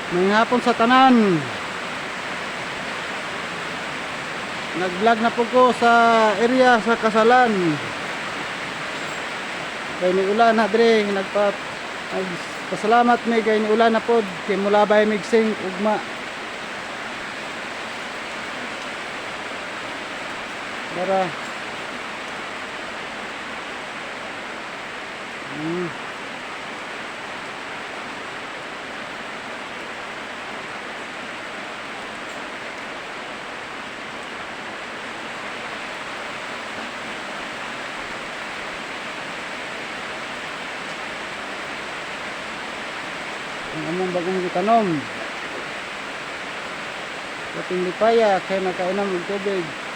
May hapon sa tanan. Nag-vlog na po ko sa area sa Kasalan. Kay ni ulan na dre pasalamat mi kay ni ulan na pod kay mula bay migsing ugma. Para ang among bagong gitanom. Kating lipaya kay nakainom og tubig.